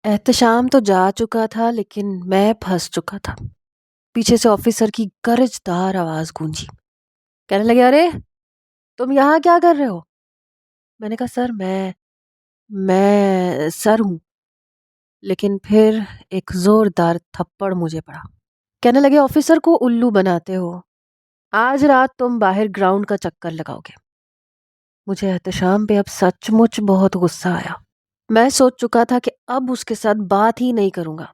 احتشام تو جا چکا تھا لیکن میں پھنس چکا تھا۔ پیچھے سے آفیسر کی گرجدار آواز گونجی۔ کہنے لگے، ارے تم یہاں کیا کر رہے ہو؟ میں نے کہا سر میں سر ہوں، لیکن پھر ایک زوردار تھپڑ مجھے پڑا۔ کہنے لگے آفیسر کو الو بناتے ہو، آج رات تم باہر گراؤنڈ کا چکر لگاؤ گے۔ مجھے احتشام پہ اب سچ مچ بہت غصہ آیا۔ میں سوچ چکا تھا کہ اب اس کے ساتھ بات ہی نہیں کروں گا،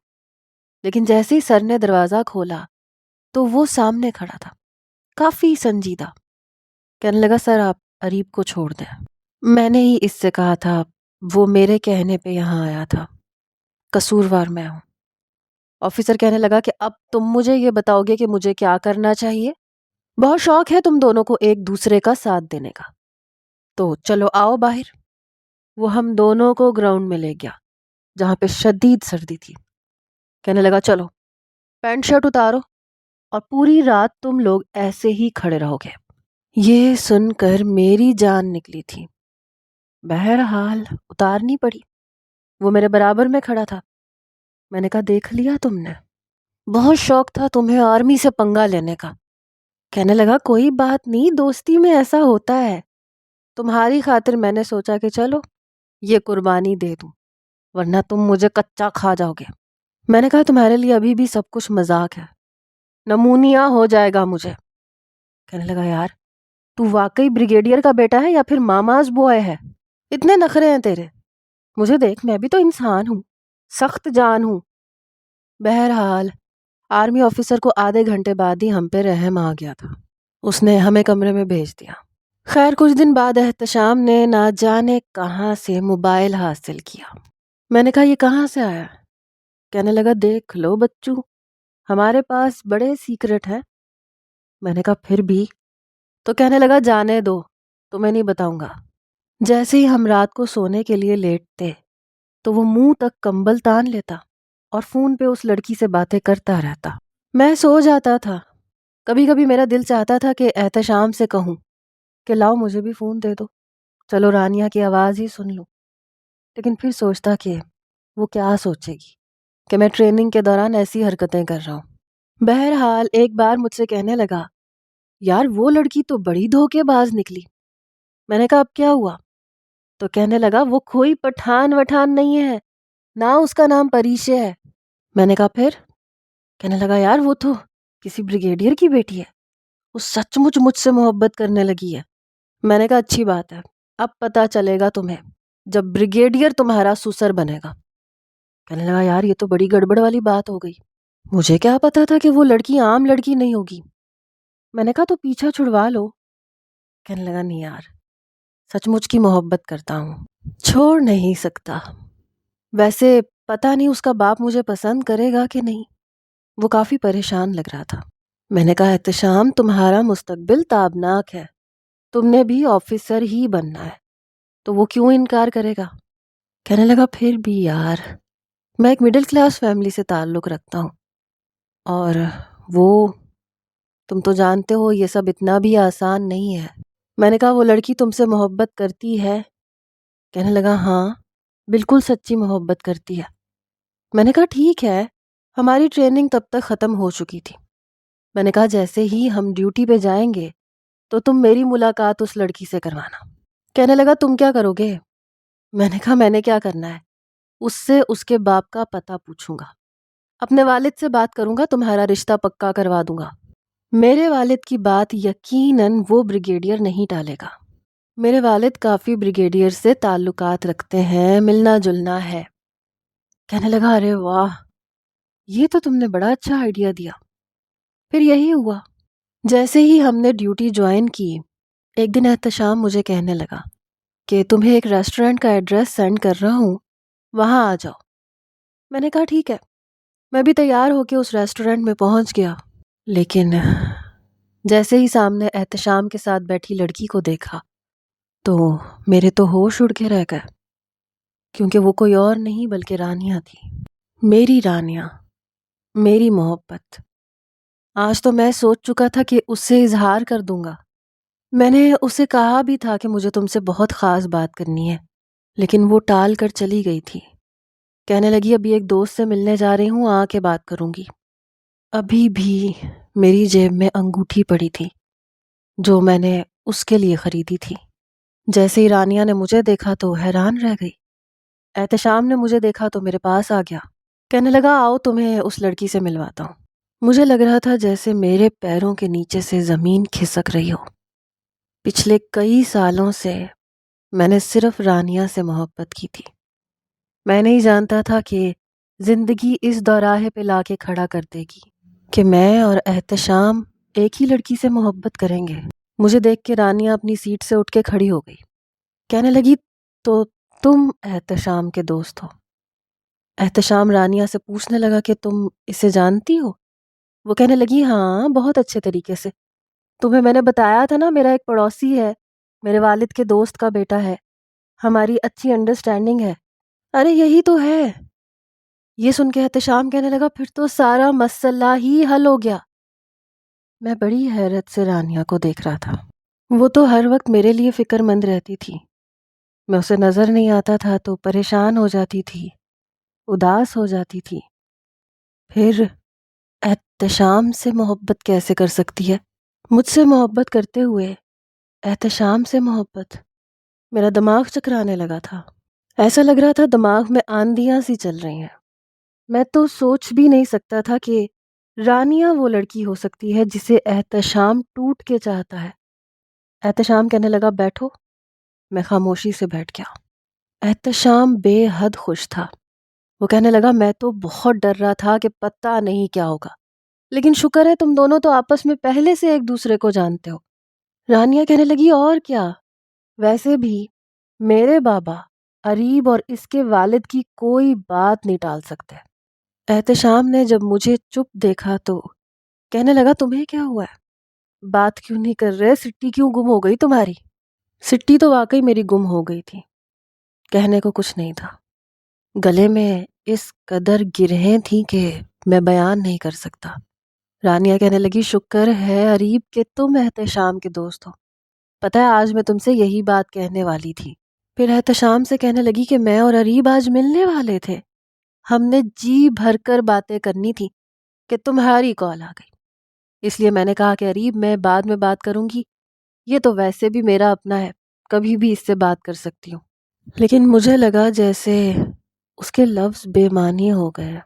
لیکن جیسے ہی سر نے دروازہ کھولا تو وہ سامنے کھڑا تھا، کافی سنجیدہ۔ کہنے لگا سر آپ اریب کو چھوڑ دیں، میں نے ہی اس سے کہا تھا، وہ میرے کہنے پہ یہاں آیا تھا، قصوروار میں ہوں۔ آفیسر کہنے لگا کہ اب تم مجھے یہ بتاؤ گے کہ مجھے کیا کرنا چاہیے؟ بہت شوق ہے تم دونوں کو ایک دوسرے کا ساتھ دینے کا، تو چلو آؤ باہر۔ وہ ہم دونوں کو گراؤنڈ میں لے گیا جہاں پہ شدید سردی تھی۔ کہنے لگا چلو پینٹ شرٹ اتارو اور پوری رات تم لوگ ایسے ہی کھڑے رہو گے۔ یہ سن کر میری جان نکلی تھی، بہرحال اتارنی پڑی۔ وہ میرے برابر میں کھڑا تھا۔ میں نے کہا دیکھ لیا تم نے، بہت شوق تھا تمہیں آرمی سے پنگا لینے کا۔ کہنے لگا کوئی بات نہیں، دوستی میں ایسا ہوتا ہے، تمہاری خاطر میں نے سوچا کہ چلو یہ قربانی دے دوں، ورنہ تم مجھے کچا کھا جاؤ گے۔ میں نے کہا تمہارے لیے ابھی بھی سب کچھ مذاق ہے، نمونیا ہو جائے گا مجھے۔ کہنے لگا یار تو واقعی بریگیڈیئر کا بیٹا ہے یا پھر ماماز بوائے ہے؟ اتنے نخرے ہیں تیرے، مجھے دیکھ میں بھی تو انسان ہوں، سخت جان ہوں۔ بہرحال آرمی آفیسر کو آدھے گھنٹے بعد ہی ہم پہ رحم آ گیا تھا، اس نے ہمیں کمرے میں بھیج دیا۔ خیر کچھ دن بعد احتشام نے نہ جانے کہاں سے موبائل حاصل کیا۔ میں نے کہا یہ کہاں سے آیا؟ کہنے لگا دیکھ لو بچو، ہمارے پاس بڑے سیکرٹ ہیں۔ میں نے کہا پھر بھی؟ تو کہنے لگا جانے دو، تمہیں نہیں بتاؤں گا۔ جیسے ہی ہم رات کو سونے کے لیے لیٹتے تو وہ منہ تک کمبل تان لیتا اور فون پہ اس لڑکی سے باتیں کرتا رہتا۔ میں سو جاتا تھا، کبھی کبھی میرا دل چاہتا تھا کہ احتشام سے کہوں کہ لاؤ مجھے بھی فون دے دو، چلو رانیہ کی آواز ہی سن لوں، لیکن پھر سوچتا کہ وہ کیا سوچے گی کہ میں ٹریننگ کے دوران ایسی حرکتیں کر رہا ہوں۔ بہرحال ایک بار مجھ سے کہنے لگا یار وہ لڑکی تو بڑی دھوکے باز نکلی۔ میں نے کہا اب کیا ہوا؟ تو کہنے لگا وہ کوئی پٹھان وٹھان نہیں ہے، نہ اس کا نام پریشے ہے۔ میں نے کہا پھر؟ کہنے لگا یار وہ تو کسی بریگیڈیئر کی بیٹی ہے، وہ سچ مچ مجھ سے محبت کرنے لگی ہے۔ میں نے کہا اچھی بات ہے، اب پتہ چلے گا تمہیں جب بریگیڈیئر تمہارا سسر بنے گا۔ کہنے لگا یار یہ تو بڑی گڑبڑ والی بات ہو گئی، مجھے کیا پتا تھا کہ وہ لڑکی عام لڑکی نہیں ہوگی۔ میں نے کہا تو پیچھا چھڑوا لو۔ کہنے لگا نہیں یار، سچ مچ کی محبت کرتا ہوں، چھوڑ نہیں سکتا۔ ویسے پتہ نہیں اس کا باپ مجھے پسند کرے گا کہ نہیں۔ وہ کافی پریشان لگ رہا تھا۔ میں نے کہا احتشام تمہارا مستقبل تابناک ہے، تم نے بھی آفیسر ہی بننا ہے، تو وہ کیوں انکار کرے گا؟ کہنے لگا پھر بھی یار میں ایک مڈل کلاس فیملی سے تعلق رکھتا ہوں، اور وہ تم تو جانتے ہو یہ سب اتنا بھی آسان نہیں ہے۔ میں نے کہا وہ لڑکی تم سے محبت کرتی ہے؟ کہنے لگا ہاں بالکل سچی محبت کرتی ہے۔ میں نے کہا ٹھیک ہے، ہماری ٹریننگ تب تک ختم ہو چکی تھی۔ میں نے کہا جیسے ہی ہم ڈیوٹی پہ جائیں گے تو تم میری ملاقات اس لڑکی سے کروانا۔ کہنے لگا تم کیا کرو گے؟ میں نے کہا میں نے کیا کرنا ہے، اس سے اس کے باپ کا پتہ پوچھوں گا، اپنے والد سے بات کروں گا، تمہارا رشتہ پکا کروا دوں گا۔ میرے والد کی بات یقیناً وہ بریگیڈیئر نہیں ٹالے گا، میرے والد کافی بریگیڈیئر سے تعلقات رکھتے ہیں، ملنا جلنا ہے۔ کہنے لگا ارے واہ، یہ تو تم نے بڑا اچھا آئیڈیا دیا۔ پھر یہی ہوا، جیسے ہی ہم نے ڈیوٹی جوائن کی، ایک دن احتشام مجھے کہنے لگا کہ تمہیں ایک ریسٹورنٹ کا ایڈریس سینڈ کر رہا ہوں، وہاں آ جاؤ۔ میں نے کہا ٹھیک ہے، میں بھی تیار ہو کے اس ریسٹورنٹ میں پہنچ گیا، لیکن جیسے ہی سامنے احتشام کے ساتھ بیٹھی لڑکی کو دیکھا تو میرے تو ہوش اڑ کے رہ گئے، کیونکہ وہ کوئی اور نہیں بلکہ رانیہ تھی، میری رانیہ، میری محبت۔ آج تو میں سوچ چکا تھا کہ اس سے اظہار کر دوں گا، میں نے اسے کہا بھی تھا کہ مجھے تم سے بہت خاص بات کرنی ہے، لیکن وہ ٹال کر چلی گئی تھی کہنے لگی ابھی ایک دوست سے ملنے جا رہی ہوں، آ کے بات کروں گی۔ ابھی بھی میری جیب میں انگوٹھی پڑی تھی جو میں نے اس کے لیے خریدی تھی۔ جیسے ہی رانیہ نے مجھے دیکھا تو حیران رہ گئی۔ احتشام نے مجھے دیکھا تو میرے پاس آ گیا، کہنے لگا آؤ تمہیں اس لڑکی سے ملواتا ہوں۔ مجھے لگ رہا تھا جیسے میرے پیروں کے نیچے سے زمین کھسک رہی ہو۔ پچھلے کئی سالوں سے میں نے صرف رانیہ سے محبت کی تھی۔ میں نہیں جانتا تھا کہ زندگی اس دوراہے پہ لا کے کھڑا کر دے گی کہ میں اور احتشام ایک ہی لڑکی سے محبت کریں گے۔ مجھے دیکھ کے رانیہ اپنی سیٹ سے اٹھ کے کھڑی ہو گئی، کہنے لگی تو تم احتشام کے دوست ہو؟ احتشام رانیہ سے پوچھنے لگا کہ تم اسے جانتی ہو؟ وہ کہنے لگی ہاں بہت اچھے طریقے سے، تمہیں میں نے بتایا تھا نا میرا ایک پڑوسی ہے، میرے والد کے دوست کا بیٹا ہے، ہماری اچھی انڈرسٹینڈنگ ہے۔ ارے یہی تو ہے۔ یہ سن کے احتشام کہنے لگا پھر تو سارا مسئلہ ہی حل ہو گیا۔ میں بڑی حیرت سے رانیہ کو دیکھ رہا تھا۔ وہ تو ہر وقت میرے لیے فکر مند رہتی تھی، میں اسے نظر نہیں آتا تھا تو پریشان ہو جاتی تھی، اداس ہو جاتی تھی۔ پھر احتشام سے محبت کیسے کر سکتی ہے؟ مجھ سے محبت کرتے ہوئے احتشام سے محبت؟ میرا دماغ چکرانے لگا تھا، ایسا لگ رہا تھا دماغ میں آندیاں سی چل رہی ہیں۔ میں تو سوچ بھی نہیں سکتا تھا کہ رانیہ وہ لڑکی ہو سکتی ہے جسے احتشام ٹوٹ کے چاہتا ہے۔ احتشام کہنے لگا بیٹھو، میں خاموشی سے بیٹھ گیا۔ احتشام بے حد خوش تھا۔ وہ کہنے لگا میں تو بہت ڈر رہا تھا کہ پتہ نہیں کیا ہوگا، لیکن شکر ہے تم دونوں تو آپس میں پہلے سے ایک دوسرے کو جانتے ہو۔ رانیہ کہنے لگی اور کیا، ویسے بھی میرے بابا اریب اور اس کے والد کی کوئی بات نہیں ٹال سکتے۔ احتشام نے جب مجھے چپ دیکھا تو کہنے لگا تمہیں کیا ہوا ہے؟ بات کیوں نہیں کر رہے؟ سٹی کیوں گم ہو گئی تمہاری؟ سٹی تو واقعی میری گم ہو گئی تھی، کہنے کو کچھ نہیں تھا۔ گلے میں اس قدر گرہیں تھیں کہ میں بیان نہیں کر سکتا۔ رانیہ کہنے لگی شکر ہے اریب کہ تم احتشام کے دوست ہو، پتہ ہے آج میں تم سے یہی بات کہنے والی تھی۔ پھر احتشام سے کہنے لگی کہ میں اور اریب آج ملنے والے تھے، ہم نے جی بھر کر باتیں کرنی تھی کہ تمہاری کال آ گئی، اس لیے میں نے کہا کہ اریب میں بعد میں بات کروں گی، یہ تو ویسے بھی میرا اپنا ہے، کبھی بھی اس سے بات کر سکتی ہوں۔ لیکن مجھے لگا جیسے اس کے لفظ بے معنی ہو گئے۔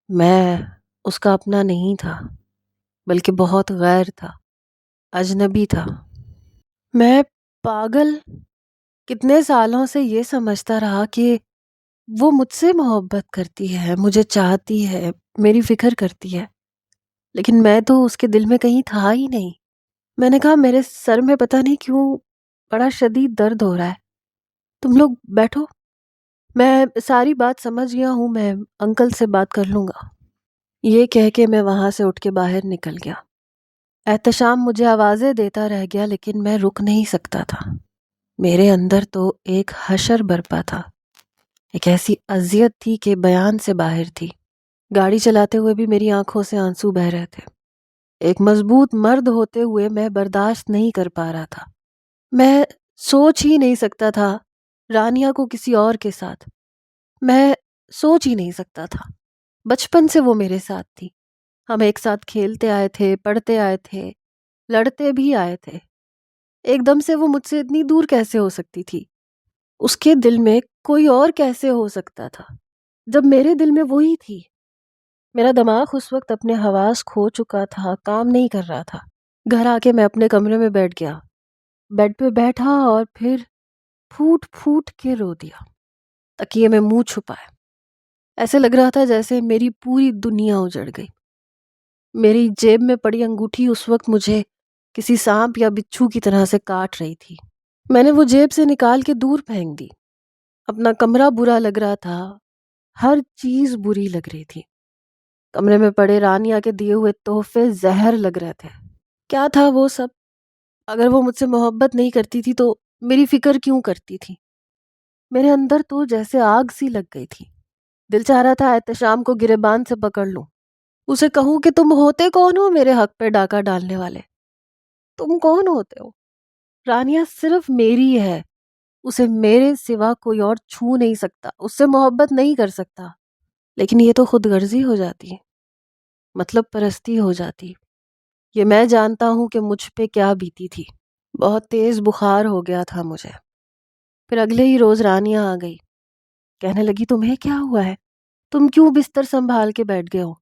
میں اس کا اپنا نہیں تھا، بلکہ بہت غیر تھا، اجنبی تھا۔ میں پاگل کتنے سالوں سے یہ سمجھتا رہا کہ وہ مجھ سے محبت کرتی ہے، مجھے چاہتی ہے، میری فکر کرتی ہے، لیکن میں تو اس کے دل میں کہیں تھا ہی نہیں۔ میں نے کہا میرے سر میں پتہ نہیں کیوں بڑا شدید درد ہو رہا ہے، تم لوگ بیٹھو، میں ساری بات سمجھ گیا ہوں، میں انکل سے بات کر لوں گا۔ یہ کہہ کے میں وہاں سے اٹھ کے باہر نکل گیا۔ احتشام مجھے آوازیں دیتا رہ گیا لیکن میں رک نہیں سکتا تھا۔ میرے اندر تو ایک حشر برپا تھا، ایک ایسی اذیت تھی کہ بیان سے باہر تھی۔ گاڑی چلاتے ہوئے بھی میری آنکھوں سے آنسو بہہ رہے تھے۔ ایک مضبوط مرد ہوتے ہوئے میں برداشت نہیں کر پا رہا تھا۔ میں سوچ ہی نہیں سکتا تھا رانیہ کو کسی اور کے ساتھ، میں سوچ ہی نہیں سکتا تھا۔ بچپن سے وہ میرے ساتھ تھی، ہم ایک ساتھ کھیلتے آئے تھے، پڑھتے آئے تھے، لڑتے بھی آئے تھے۔ ایک دم سے وہ مجھ سے اتنی دور کیسے ہو سکتی تھی؟ اس کے دل میں کوئی اور کیسے ہو سکتا تھا جب میرے دل میں وہی تھی؟ میرا دماغ اس وقت اپنے حواس کھو چکا تھا، کام نہیں کر رہا تھا۔ گھر آ کے میں اپنے کمرے میں بیٹھ گیا، بیڈ پہ بیٹھا اور پھر پھوٹ پھوٹ کے رو دیا، تکیے میں منہ چھپائے۔ ایسے لگ رہا تھا جیسے میری پوری دنیا اجڑ گئی۔ میری جیب میں پڑی انگوٹھی اس وقت مجھے کسی سانپ یا بچھو کی طرح سے کاٹ رہی تھی۔ میں نے وہ جیب سے نکال کے دور پھینک دی۔ اپنا کمرہ برا لگ رہا تھا، ہر چیز بری لگ رہی تھی۔ کمرے میں پڑے رانیہ کے دیے ہوئے تحفے زہر لگ رہے تھے۔ کیا تھا وہ سب؟ اگر وہ مجھ سے محبت نہیں کرتی تھی تو میری فکر کیوں کرتی تھی؟ میرے اندر تو جیسے آگ سی لگ گئی تھی۔ دل چاہ رہا تھا احتشام کو گریبان سے پکڑ لوں، اسے کہوں کہ تم ہوتے کون ہو میرے حق پہ ڈاکہ ڈالنے والے؟ تم کون ہوتے ہو؟ رانیہ صرف میری ہے، اسے میرے سوا کوئی اور چھو نہیں سکتا، اس سے محبت نہیں کر سکتا۔ لیکن یہ تو خود غرضی ہو جاتی، مطلب پرستی ہو جاتی۔ یہ میں جانتا ہوں کہ مجھ پہ کیا بیتی تھی۔ بہت تیز بخار ہو گیا تھا مجھے۔ پھر اگلے ہی روز رانیہ آ گئی، کہنے لگی تمہیں کیا ہوا ہے؟ تم کیوں بستر سنبھال کے بیٹھ گئے ہو؟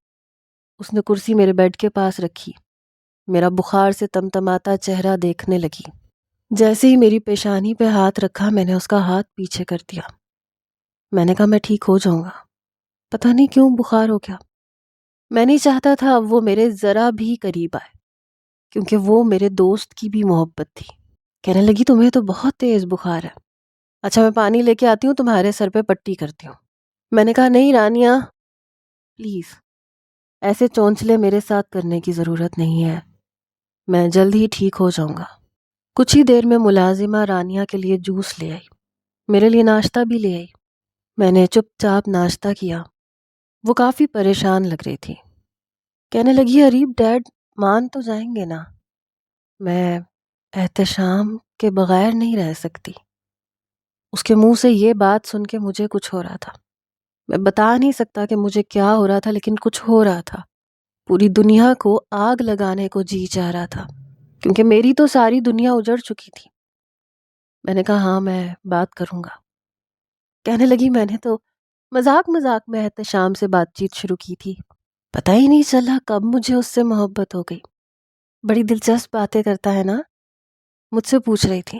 اس نے کرسی میرے بیڈ کے پاس رکھی، میرا بخار سے تمتماتا چہرہ دیکھنے لگی۔ جیسے ہی میری پیشانی پہ ہاتھ رکھا، میں نے اس کا ہاتھ پیچھے کر دیا۔ میں نے کہا میں ٹھیک ہو جاؤں گا، پتہ نہیں کیوں بخار ہو گیا۔ میں نہیں چاہتا تھا اب وہ میرے ذرا بھی قریب آئے، کیونکہ وہ میرے دوست کی بھی محبت تھی۔ کہنے لگی تمہیں تو بہت تیز بخار ہے، اچھا میں پانی لے کے آتی ہوں، تمہارے سر پہ پٹی کرتی ہوں۔ میں نے کہا نہیں رانیہ، پلیز ایسے چونچلے میرے ساتھ کرنے کی ضرورت نہیں ہے، میں جلد ہی ٹھیک ہو جاؤں گا۔ کچھ ہی دیر میں ملازمہ رانیہ کے لیے جوس لے آئی، میرے لیے ناشتہ بھی لے آئی۔ میں نے چپ چاپ ناشتہ کیا۔ وہ کافی پریشان لگ رہی تھی، کہنے لگی اریب ڈیڈ مان تو جائیں گے نا، میں احتشام کے بغیر نہیں رہ سکتی۔ اس کے منہ سے یہ بات سن کے مجھے کچھ ہو رہا تھا، میں بتا نہیں سکتا کہ مجھے کیا ہو رہا تھا، لیکن کچھ ہو رہا تھا۔ پوری دنیا کو آگ لگانے کو جی چاہ رہا تھا، کیونکہ میری تو ساری دنیا اجڑ چکی تھی۔ میں نے کہا ہاں میں بات کروں گا۔ کہنے لگی میں نے تو مذاق مذاق میں احتشام سے بات چیت شروع کی تھی، پتہ ہی نہیں چلا کب مجھے اس سے محبت ہو گئی۔ بڑی دلچسپ باتیں کرتا ہے نا، مجھ سے پوچھ رہی تھی۔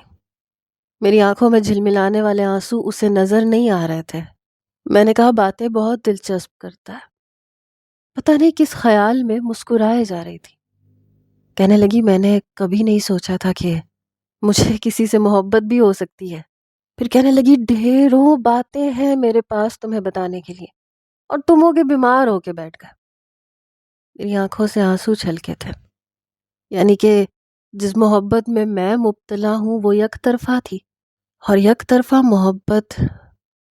میری آنکھوں میں جھلملانے والے آنسو اسے نظر نہیں آ رہے تھے۔ میں نے کہا باتیں بہت دلچسپ کرتا ہے۔ پتہ نہیں کس خیال میں مسکرائے جا رہی تھی۔ کہنے لگی میں نے کبھی نہیں سوچا تھا کہ مجھے کسی سے محبت بھی ہو سکتی ہے۔ پھر کہنے لگی ڈھیروں باتیں ہیں میرے پاس تمہیں بتانے کے لیے، اور تم ہو کے بیمار ہو کے بیٹھ گئے۔ میری آنکھوں سے آنسو چھلکے تھے، یعنی کہ جس محبت میں مبتلا ہوں وہ یک طرفہ تھی، اور یک طرفہ محبت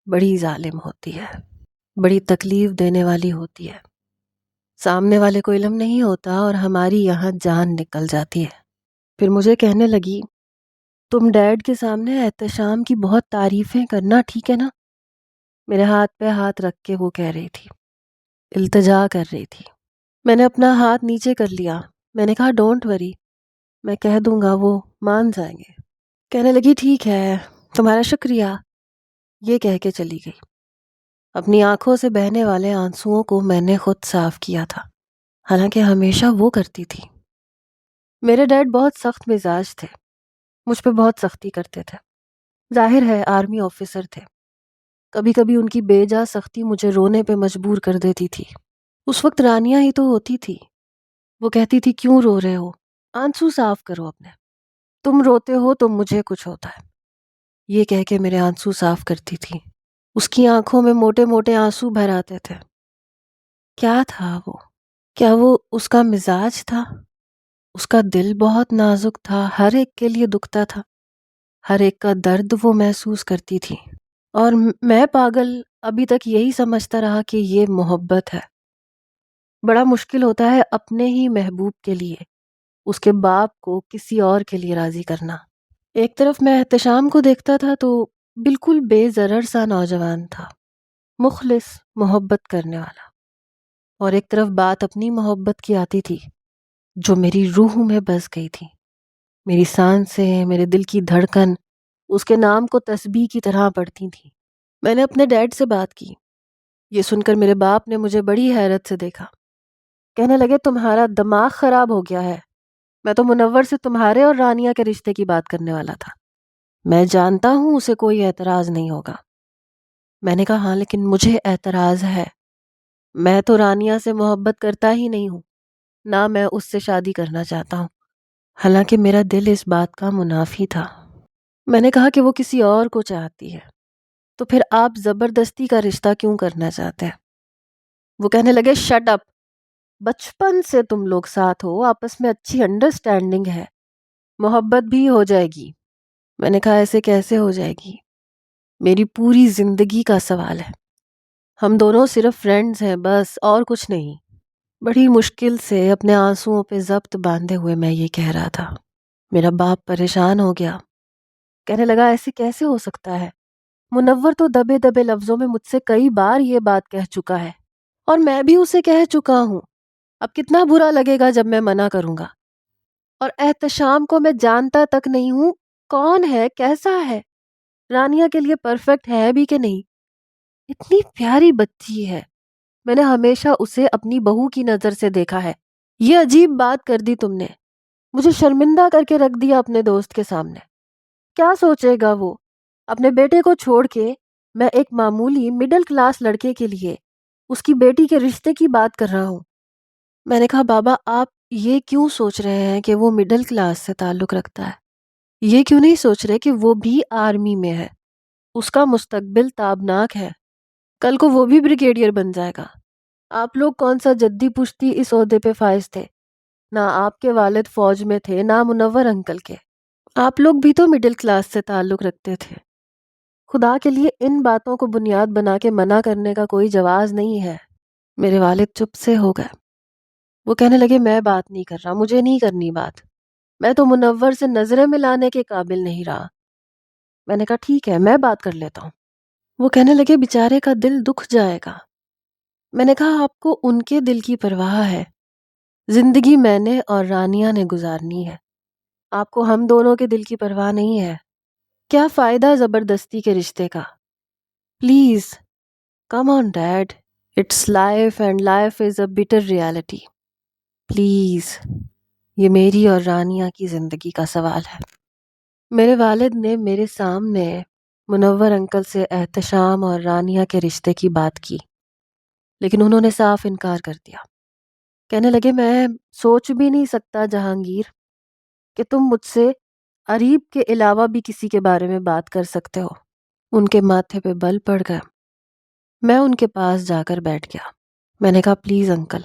بڑی ظالم ہوتی ہے، بڑی تکلیف دینے والی ہوتی ہے۔ سامنے والے کو علم نہیں ہوتا اور ہماری یہاں جان نکل جاتی ہے۔ پھر مجھے کہنے لگی تم ڈیڈ کے سامنے احتشام کی بہت تعریفیں کرنا، ٹھیک ہے نا؟ میرے ہاتھ پہ ہاتھ رکھ کے وہ کہہ رہی تھی، التجا کر رہی تھی۔ میں نے اپنا ہاتھ نیچے کر لیا، میں نے کہا ڈونٹ وری، میں کہہ دوں گا وہ مان جائیں گے۔ کہنے لگی ٹھیک ہے، تمہارا شکریہ، یہ کہہ کے چلی گئی۔ اپنی آنکھوں سے بہنے والے آنسوؤں کو میں نے خود صاف کیا تھا، حالانکہ ہمیشہ وہ کرتی تھی۔ میرے ڈیڈ بہت سخت مزاج تھے، مجھ پہ بہت سختی کرتے تھے۔ ظاہر ہے آرمی آفیسر تھے، کبھی کبھی ان کی بے جا سختی مجھے رونے پہ مجبور کر دیتی تھی۔ اس وقت رانیہ ہی تو ہوتی تھی، وہ کہتی تھی کیوں رو رہے ہو، آنسو صاف کرو اپنے، تم روتے ہو تو مجھے کچھ ہوتا ہے، یہ کہہ کے میرے آنسو صاف کرتی تھی۔ اس کی آنکھوں میں موٹے موٹے آنسو بھر آتے تھے۔ کیا تھا وہ؟ کیا وہ اس کا مزاج تھا؟ اس کا دل بہت نازک تھا، ہر ایک کے لیے دکھتا تھا، ہر ایک کا درد وہ محسوس کرتی تھی، اور میں پاگل ابھی تک یہی سمجھتا رہا کہ یہ محبت ہے۔ بڑا مشکل ہوتا ہے اپنے ہی محبوب کے لیے اس کے باپ کو کسی اور کے لیے راضی کرنا۔ ایک طرف میں احتشام کو دیکھتا تھا تو بالکل بے ضرر سا نوجوان تھا، مخلص، محبت کرنے والا، اور ایک طرف بات اپنی محبت کی آتی تھی جو میری روح میں بس گئی تھی۔ میری سانسیں، میرے دل کی دھڑکن اس کے نام کو تسبیح کی طرح پڑھتی تھیں۔ میں نے اپنے ڈیڈ سے بات کی، یہ سن کر میرے باپ نے مجھے بڑی حیرت سے دیکھا، کہنے لگے تمہارا دماغ خراب ہو گیا ہے، میں تو منور سے تمہارے اور رانیہ کے رشتے کی بات کرنے والا تھا، میں جانتا ہوں اسے کوئی اعتراض نہیں ہوگا۔ میں نے کہا ہاں لیکن مجھے اعتراض ہے، میں تو رانیہ سے محبت کرتا ہی نہیں ہوں، نہ میں اس سے شادی کرنا چاہتا ہوں، حالانکہ میرا دل اس بات کا منافی تھا۔ میں نے کہا کہ وہ کسی اور کو چاہتی ہے، تو پھر آپ زبردستی کا رشتہ کیوں کرنا چاہتے ہیں؟ وہ کہنے لگے شٹ اپ، بچپن سے تم لوگ ساتھ ہو، آپس میں اچھی انڈرسٹینڈنگ ہے، محبت بھی ہو جائے گی۔ میں نے کہا ایسے کیسے ہو جائے گی؟ میری پوری زندگی کا سوال ہے، ہم دونوں صرف فرینڈز ہیں بس، اور کچھ نہیں۔ بڑی مشکل سے اپنے آنسوؤں پہ ضبط باندھے ہوئے میں یہ کہہ رہا تھا۔ میرا باپ پریشان ہو گیا، کہنے لگا ایسے کیسے ہو سکتا ہے؟ منور تو دبے دبے لفظوں میں مجھ سے کئی بار یہ بات کہہ چکا ہے، اور میں بھی اسے کہہ چکا ہوں۔ اب کتنا برا لگے گا جب میں منع کروں گا۔ اور احتشام کو میں جانتا تک نہیں ہوں، کون ہے، کیسا ہے، رانیہ کے لیے پرفیکٹ ہے بھی کہ نہیں۔ اتنی پیاری بچی ہے، میں نے ہمیشہ اسے اپنی بہو کی نظر سے دیکھا ہے۔ یہ عجیب بات کر دی تم نے، مجھے شرمندہ کر کے رکھ دیا اپنے دوست کے سامنے۔ کیا سوچے گا وہ؟ اپنے بیٹے کو چھوڑ کے میں ایک معمولی مڈل کلاس لڑکے کے لیے اس کی بیٹی کے رشتے کی بات کر رہا ہوں۔ میں نے کہا بابا آپ یہ کیوں سوچ رہے ہیں کہ وہ مڈل کلاس سے تعلق رکھتا ہے؟ یہ کیوں نہیں سوچ رہے کہ وہ بھی آرمی میں ہے، اس کا مستقبل تابناک ہے، کل کو وہ بھی بریگیڈیئر بن جائے گا۔ آپ لوگ کون سا جدی پشتی اس عہدے پہ فائز تھے؟ نہ آپ کے والد فوج میں تھے، نہ منور انکل کے۔ آپ لوگ بھی تو مڈل کلاس سے تعلق رکھتے تھے۔ خدا کے لیے ان باتوں کو بنیاد بنا کے منع کرنے کا کوئی جواز نہیں ہے۔ میرے والد چپ سے ہو گئے۔ وہ کہنے لگے میں بات نہیں کر رہا، مجھے نہیں کرنی بات، میں تو منور سے نظریں ملانے کے قابل نہیں رہا۔ میں نے کہا ٹھیک ہے میں بات کر لیتا ہوں۔ وہ کہنے لگے بیچارے کا دل دکھ جائے گا۔ میں نے کہا آپ کو ان کے دل کی پرواہ ہے، زندگی میں نے اور رانیہ نے گزارنی ہے، آپ کو ہم دونوں کے دل کی پرواہ نہیں ہے۔ کیا فائدہ زبردستی کے رشتے کا؟ Please come on dad, it's life and life is a bitter reality. Please, یہ میری اور رانیہ کی زندگی کا سوال ہے۔ میرے والد نے میرے سامنے منور انکل سے احتشام اور رانیہ کے رشتے کی بات کی، لیکن انہوں نے صاف انکار کر دیا۔ کہنے لگے میں سوچ بھی نہیں سکتا جہانگیر کہ تم مجھ سے عریب کے علاوہ بھی کسی کے بارے میں بات کر سکتے ہو۔ ان کے ماتھے پہ بل پڑ گیا۔ میں ان کے پاس جا کر بیٹھ گیا۔ میں نے کہا پلیز انکل،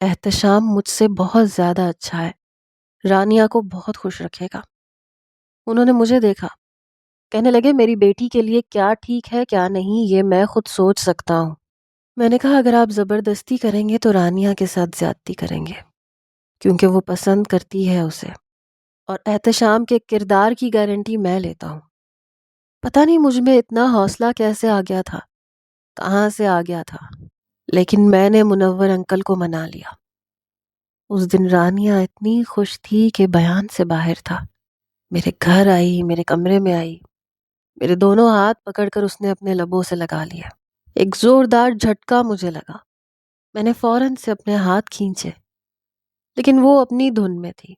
احتشام مجھ سے بہت زیادہ اچھا ہے، رانیہ کو بہت خوش رکھے گا۔ انہوں نے مجھے دیکھا، کہنے لگے میری بیٹی کے لیے کیا ٹھیک ہے کیا نہیں یہ میں خود سوچ سکتا ہوں۔ میں نے کہا اگر آپ زبردستی کریں گے تو رانیہ کے ساتھ زیادتی کریں گے، کیونکہ وہ پسند کرتی ہے اسے، اور احتشام کے کردار کی گارنٹی میں لیتا ہوں۔ پتہ نہیں مجھ میں اتنا حوصلہ کیسے آ گیا تھا، کہاں سے آ گیا تھا، لیکن میں نے منور انکل کو منا لیا۔ اس دن رانیہ اتنی خوش تھی کہ بیان سے باہر تھا۔ میرے گھر آئی، میرے کمرے میں آئی، میرے دونوں ہاتھ پکڑ کر اس نے اپنے لبوں سے لگا لیا۔ ایک زوردار جھٹکا مجھے لگا، میں نے فوراً سے اپنے ہاتھ کھینچے، لیکن وہ اپنی دھن میں تھی۔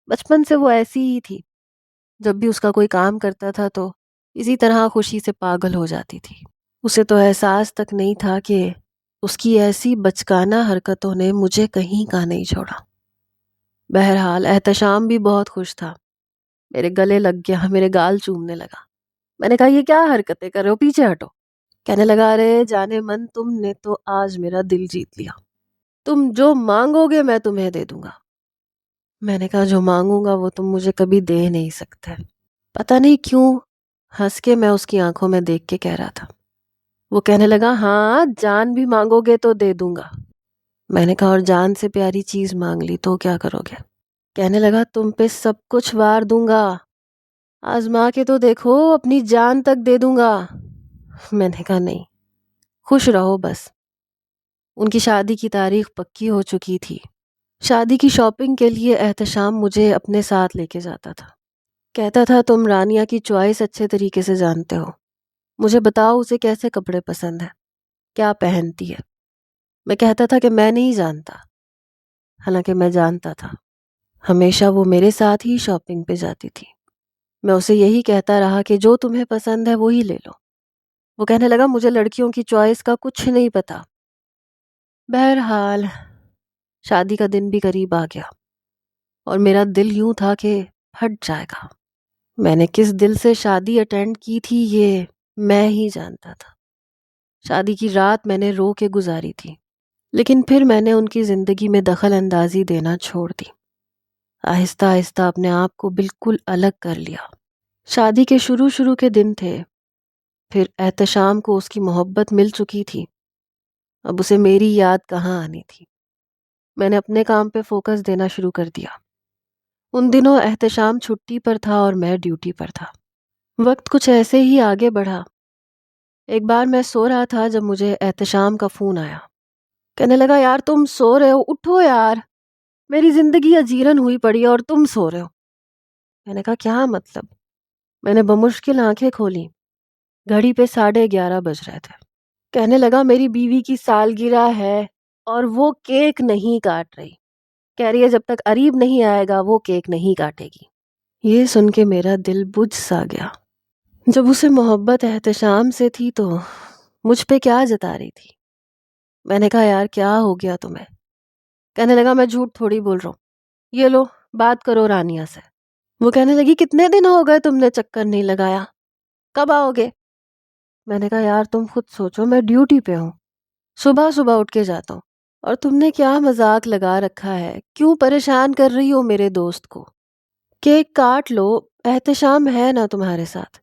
بچپن سے وہ ایسی ہی تھی، جب بھی اس کا کوئی کام کرتا تھا تو اسی طرح خوشی سے پاگل ہو جاتی تھی۔ اسے تو احساس تک نہیں تھا کہ اس کی ایسی بچکانہ حرکتوں نے مجھے کہیں کا نہیں چھوڑا۔ بہرحال احتشام بھی بہت خوش تھا، میرے گلے لگ گیا، میرے گال چومنے لگا۔ میں نے کہا یہ کیا حرکتیں کر رہے ہو، پیچھے ہٹو۔ کہنے لگا ارے جانے من تم نے تو آج میرا دل جیت لیا، تم جو مانگو گے میں تمہیں دے دوں گا۔ میں نے کہا جو مانگوں گا وہ تم مجھے کبھی دے نہیں سکتے۔ پتہ نہیں کیوں ہنس کے میں اس کی آنکھوں میں دیکھ کے کہہ رہا تھا۔ وہ کہنے لگا ہاں جان بھی مانگو گے تو دے دوں گا۔ میں نے کہا اور جان سے پیاری چیز مانگ لی تو کیا کرو گے؟ کہنے لگا تم پہ سب کچھ وار دوں گا، آزما کے تو دیکھو، اپنی جان تک دے دوں گا۔ میں نے کہا نہیں، خوش رہو بس۔ ان کی شادی کی تاریخ پکی ہو چکی تھی۔ شادی کی شاپنگ کے لیے احتشام مجھے اپنے ساتھ لے کے جاتا تھا، کہتا تھا تم رانیہ کی چوائس اچھے طریقے سے جانتے ہو، مجھے بتاؤ اسے کیسے کپڑے پسند ہیں، کیا پہنتی ہے۔ میں کہتا تھا کہ میں نہیں جانتا، حالانکہ میں جانتا تھا۔ ہمیشہ وہ میرے ساتھ ہی شاپنگ پہ جاتی تھی۔ میں اسے یہی کہتا رہا کہ جو تمہیں پسند ہے وہی لے لو۔ وہ کہنے لگا مجھے لڑکیوں کی چوائس کا کچھ نہیں پتا۔ بہرحال شادی کا دن بھی قریب آ گیا، اور میرا دل یوں تھا کہ پھٹ جائے گا۔ میں نے کس دل سے شادی اٹینڈ کی تھی یہ میں ہی جانتا تھا۔ شادی کی رات میں نے رو کے گزاری تھی، لیکن پھر میں نے ان کی زندگی میں دخل اندازی دینا چھوڑ دی، آہستہ آہستہ اپنے آپ کو بالکل الگ کر لیا۔ شادی کے شروع کے دن تھے، پھر احتشام کو اس کی محبت مل چکی تھی، اب اسے میری یاد کہاں آنی تھی۔ میں نے اپنے کام پہ فوکس دینا شروع کر دیا۔ ان دنوں احتشام چھٹی پر تھا اور میں ڈیوٹی پر تھا۔ وقت کچھ ایسے ہی آگے بڑھا۔ ایک بار میں سو رہا تھا جب مجھے احتشام کا فون آیا۔ کہنے لگا یار تم سو رہے ہو، اٹھو یار، میری زندگی اجیرن ہوئی پڑی ہے اور تم سو رہے ہو۔ میں نے کہا کیا مطلب؟ میں نے بمشکل آنکھیں کھولی، گھڑی پہ 11:30 بج رہے تھے۔ کہنے لگا میری بیوی کی سالگرہ ہے اور وہ کیک نہیں کاٹ رہی، کہہ رہی ہے جب تک قریب نہیں آئے گا وہ کیک نہیں کاٹے گی۔ یہ سن کے میرا دل بجھ سا گیا۔ جب اسے محبت احتشام سے تھی تو مجھ پہ کیا جتا رہی تھی؟ میں نے کہا یار کیا ہو گیا تمہیں؟ کہنے لگا میں جھوٹ تھوڑی بول رہا ہوں، یہ لو بات کرو رانیہ سے۔ وہ کہنے لگی کتنے دن ہو گئے تم نے چکر نہیں لگایا، کب آؤ گے؟ میں نے کہا یار تم خود سوچو، میں ڈیوٹی پہ ہوں، صبح صبح اٹھ کے جاتا ہوں، اور تم نے کیا مذاق لگا رکھا ہے، کیوں پریشان کر رہی ہو میرے دوست کو؟ کیک کاٹ لو، احتشام ہے نا تمہارے ساتھ؟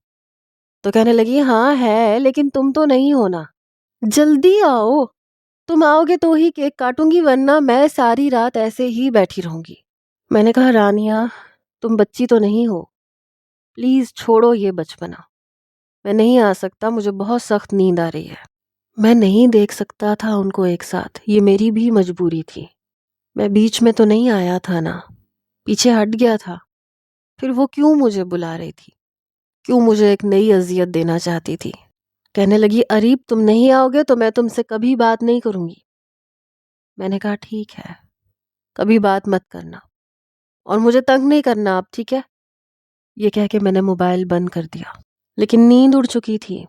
تو کہنے لگی ہاں ہے، لیکن تم تو نہیں ہونا، جلدی آؤ، تم آؤ گے تو ہی کیک کاٹوں گی ورنہ میں ساری رات ایسے ہی بیٹھی رہوں گی۔ میں نے کہا رانیہ تم بچی تو نہیں ہو، پلیز چھوڑو یہ بچپنا، میں نہیں آ سکتا، مجھے بہت سخت نیند آ رہی ہے۔ میں نہیں دیکھ سکتا تھا ان کو ایک ساتھ، یہ میری بھی مجبوری تھی، میں بیچ میں تو نہیں آیا تھا نا، پیچھے ہٹ گیا تھا، پھر وہ کیوں مجھے بلا رہی تھی، کیوں مجھے ایک نئی اذیت دینا چاہتی تھی؟ کہنے لگی اریب تم نہیں آؤ گے تو میں تم سے کبھی بات نہیں کروں گی۔ میں نے کہا ٹھیک ہے، کبھی بات مت کرنا اور مجھے تنگ نہیں کرنا آپ، ٹھیک ہے؟ یہ کہہ کے میں نے موبائل بند کر دیا، لیکن نیند اڑ چکی تھی۔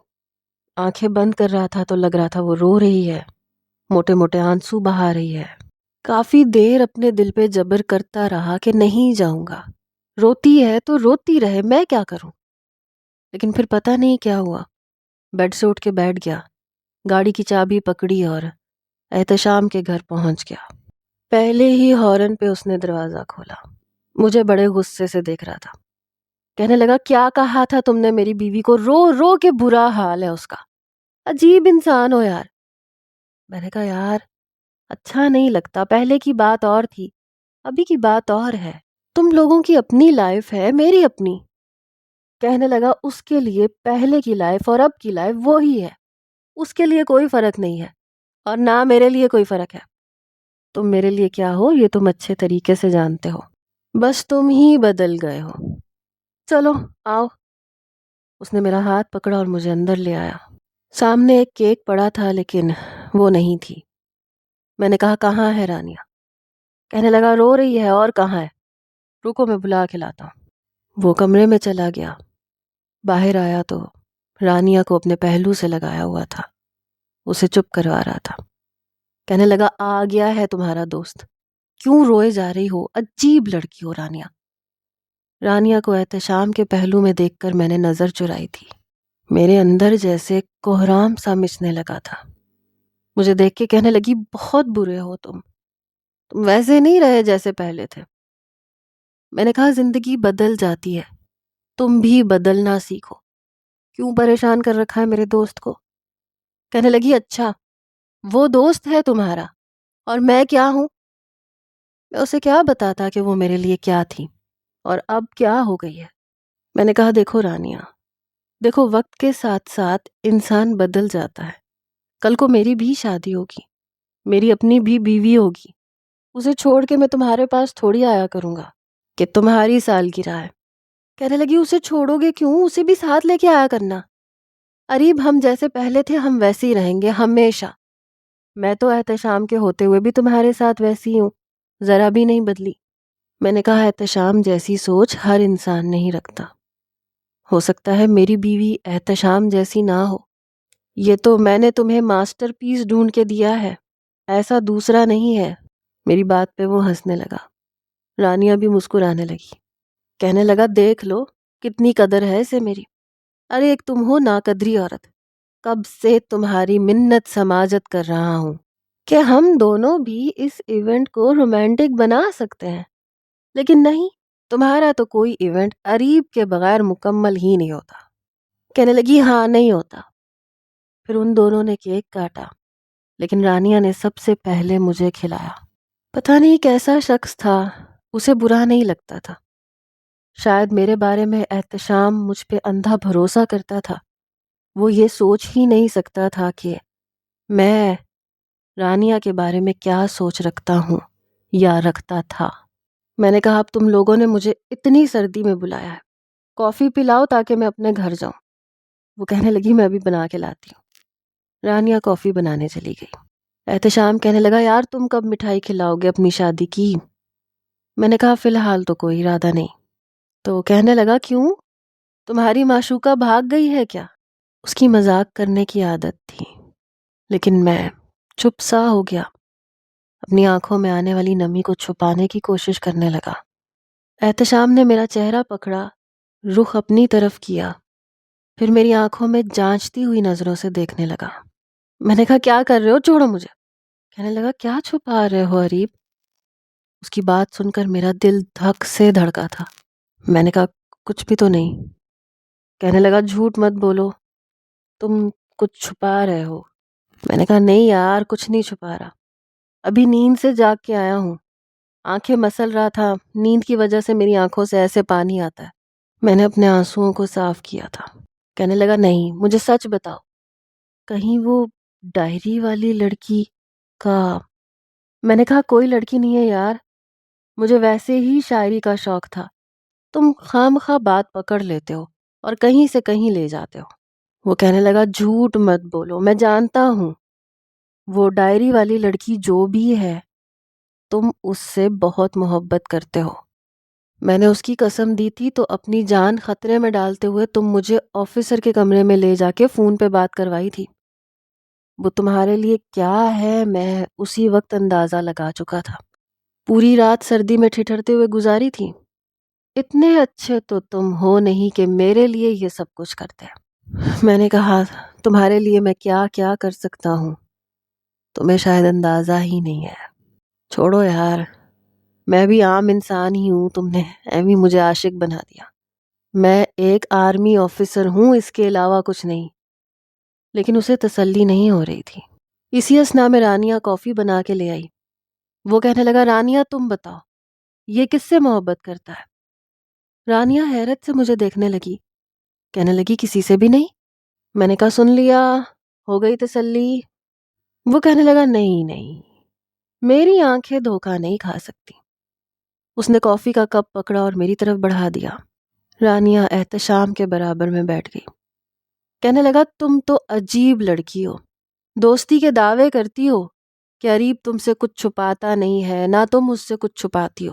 آنکھیں بند کر رہا تھا تو لگ رہا تھا وہ رو رہی ہے، موٹے موٹے آنسو بہا رہی ہے۔ کافی دیر اپنے دل پہ جبر کرتا رہا کہ نہیں جاؤں گا، روتی ہے تو روتی رہے، میں کیا کروں؟ لیکن پھر پتہ نہیں کیا ہوا، بیڈ سے اٹھ کے بیٹھ گیا، گاڑی کی چابی پکڑی اور احتشام کے گھر پہنچ گیا۔ پہلے ہی ہارن پہ اس نے دروازہ کھولا، مجھے بڑے غصے سے دیکھ رہا تھا۔ کہنے لگا کیا کہا تھا تم نے میری بیوی کو، رو رو کے برا حال ہے اس کا، عجیب انسان ہو یار۔ میں نے کہا یار اچھا نہیں لگتا، پہلے کی بات اور تھی، ابھی کی بات اور ہے، تم لوگوں کی اپنی لائف ہے، میری اپنی۔ کہنے لگا اس کے لیے پہلے کی لائف اور اب کی لائف وہی ہے، اس کے لیے کوئی فرق نہیں ہے اور نہ میرے لیے کوئی فرق ہے۔ تم میرے لیے کیا ہو یہ تم اچھے طریقے سے جانتے ہو، بس تم ہی بدل گئے ہو، چلو آؤ۔ اس نے میرا ہاتھ پکڑا اور مجھے اندر لے آیا۔ سامنے ایک کیک پڑا تھا لیکن وہ نہیں تھی۔ میں نے کہا کہاں ہے رانیہ؟ کہنے لگا رو رہی ہے، اور کہاں ہے؟ رکو میں بلا کے لاتا ہوں۔ وہ کمرے میں چلا گیا، باہر آیا تو رانیہ کو اپنے پہلو سے لگایا ہوا تھا، اسے چپ کروا رہا تھا۔ کہنے لگا آ گیا ہے تمہارا دوست، کیوں روئے جا رہی ہو، عجیب لڑکی ہو رانیہ۔ رانیہ کو احتشام کے پہلو میں دیکھ کر میں نے نظر چرائی تھی، میرے اندر جیسے کوہرام سا مچنے لگا تھا۔ مجھے دیکھ کے کہنے لگی بہت برے ہو تم ویسے نہیں رہے جیسے پہلے تھے۔ میں نے کہا زندگی بدل جاتی ہے، تم بھی بدلنا سیکھو، کیوں پریشان کر رکھا ہے میرے دوست کو؟ کہنے لگی اچھا وہ دوست ہے تمہارا اور میں کیا ہوں؟ میں اسے کیا بتاتا کہ وہ میرے لیے کیا تھی اور اب کیا ہو گئی ہے۔ میں نے کہا دیکھو رانیہ، دیکھو وقت کے ساتھ ساتھ انسان بدل جاتا ہے، کل کو میری بھی شادی ہوگی، میری اپنی بھی بیوی ہوگی، اسے چھوڑ کے میں تمہارے پاس تھوڑی آیا کروں گا کہ تمہاری سالگرہ ہے۔ کہنے لگی اسے چھوڑو گے کیوں، اسے بھی ساتھ لے کے آیا کرنا۔ اریب ہم جیسے پہلے تھے ہم ویسے ہی رہیں گے ہمیشہ، میں تو احتشام کے ہوتے ہوئے بھی تمہارے ساتھ ویسی ہوں، ذرا بھی نہیں بدلی۔ میں نے کہا احتشام جیسی سوچ ہر انسان نہیں رکھتا، ہو سکتا ہے میری بیوی احتشام جیسی نہ ہو، یہ تو میں نے تمہیں ماسٹر پیس ڈھونڈ کے دیا ہے، ایسا دوسرا نہیں ہے۔ میری بات پہ وہ ہنسنے لگا، رانیہ بھی مسکرانے لگی، کہنے لگا دیکھ لو کتنی قدر ہے اسے میری، ارے ایک تم ہو ناقدری عورت، کب سے تمہاری منت سماجت کر رہا ہوں کہ ہم دونوں بھی اس ایونٹ کو رومانٹک بنا سکتے ہیں، لیکن نہیں، تمہارا تو کوئی ایونٹ اریب کے بغیر مکمل ہی نہیں ہوتا۔ کہنے لگی ہاں نہیں ہوتا۔ پھر ان دونوں نے کیک کاٹا، لیکن رانیہ نے سب سے پہلے مجھے کھلایا۔ پتہ نہیں کیسا شخص تھا، اسے برا نہیں لگتا تھا، شاید میرے بارے میں احتشام مجھ پہ اندھا بھروسہ کرتا تھا. وہ یہ سوچ ہی نہیں سکتا تھا کہ میں رانیہ کے بارے میں کیا سوچ رکھتا ہوں یا رکھتا تھا. میں نے کہا اب تم لوگوں نے مجھے اتنی سردی میں بلایا ہے، کافی پلاؤ تاکہ میں اپنے گھر جاؤں. وہ کہنے لگی میں ابھی بنا کے لاتی ہوں. رانیہ کافی بنانے چلی گئی. احتشام کہنے لگا یار تم کب مٹھائی کھلاؤ گے اپنی شادی کی؟ میں نے کہا فی الحال تو کوئی ارادہ نہیں. تو کہنے لگا کیوں؟ تمہاری معشوقہ بھاگ گئی ہے کیا؟ اس کی مذاق کرنے کی عادت تھی، لیکن میں چپ سا ہو گیا. اپنی آنکھوں میں آنے والی نمی کو چھپانے کی کوشش کرنے لگا. احتشام نے میرا چہرہ پکڑا، رخ اپنی طرف کیا، پھر میری آنکھوں میں جانچتی ہوئی نظروں سے دیکھنے لگا. میں نے کہا کیا کر رہے ہو، چھوڑو مجھے. کہنے لگا کیا چھپا رہے ہو اریب؟ اس کی بات سن کر میرا دل دھک سے دھڑکا تھا. میں نے کہا کچھ بھی تو نہیں. کہنے لگا جھوٹ مت بولو، تم کچھ چھپا رہے ہو. میں نے کہا نہیں یار کچھ نہیں چھپا رہا، ابھی نیند سے جاگ کے آیا ہوں، آنکھیں مسل رہا تھا، نیند کی وجہ سے میری آنکھوں سے ایسے پانی آتا ہے. میں نے اپنے آنسوؤں کو صاف کیا تھا. کہنے لگا نہیں مجھے سچ بتاؤ، کہیں وہ ڈائری والی لڑکی کا؟ میں نے کہا کوئی لڑکی نہیں ہے یار، مجھے ویسے ہی شاعری کا شوق تھا، تم خواہ بات پکڑ لیتے ہو اور کہیں سے کہیں لے جاتے ہو. وہ کہنے لگا جھوٹ مت بولو، میں جانتا ہوں وہ ڈائری والی لڑکی جو بھی ہے تم اس سے بہت محبت کرتے ہو. میں نے اس کی قسم دی تھی تو اپنی جان خطرے میں ڈالتے ہوئے تم مجھے آفیسر کے کمرے میں لے جا کے فون پہ بات کروائی تھی. وہ تمہارے لیے کیا ہے میں اسی وقت اندازہ لگا چکا تھا. پوری رات سردی میں ٹھٹھرتے ہوئے گزاری تھی. اتنے اچھے تو تم ہو نہیں کہ میرے لیے یہ سب کچھ کرتے. میں نے کہا تمہارے لیے میں کیا کیا کر سکتا ہوں تمہیں شاید اندازہ ہی نہیں ہے. چھوڑو یار، میں بھی عام انسان ہی ہوں، تم نے ایویں مجھے عاشق بنا دیا. میں ایک آرمی آفیسر ہوں، اس کے علاوہ کچھ نہیں. لیکن اسے تسلی نہیں ہو رہی تھی. اسی اسنا میں رانیہ کافی بنا کے لے آئی. وہ کہنے لگا رانیہ تم بتاؤ یہ کس سے محبت کرتا ہے؟ رانیہ حیرت سے مجھے دیکھنے لگی، کہنے لگی کسی سے بھی نہیں. میں نے کہا سن لیا، ہو گئی تسلی. وہ کہنے لگا نہیں نہیں، میری آنکھیں دھوکہ نہیں کھا سکتی. اس نے کافی کا کپ پکڑا اور میری طرف بڑھا دیا. رانیہ احتشام کے برابر میں بیٹھ گئی. کہنے لگا تم تو عجیب لڑکی ہو، دوستی کے دعوے کرتی ہو کہ اریب تم سے کچھ چھپاتا نہیں ہے، نہ تم اس سے کچھ چھپاتی ہو،